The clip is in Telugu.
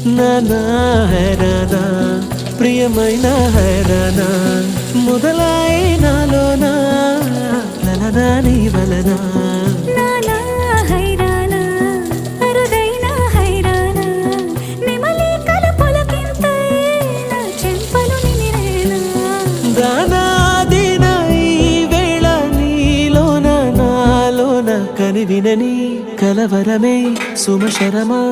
నానా హైరానా ప్రియమైన హైరానా మొదలై నాలోనా లలనా నీ వలనా నానా హైరానా అరుదైన హైరానా నెమలి కలపులకింతై నా చెంపలు నిమిరేనా దానాదిన ఈ వేళ నీలోన నాలోన కనివినని కలవరమే సుమశరమా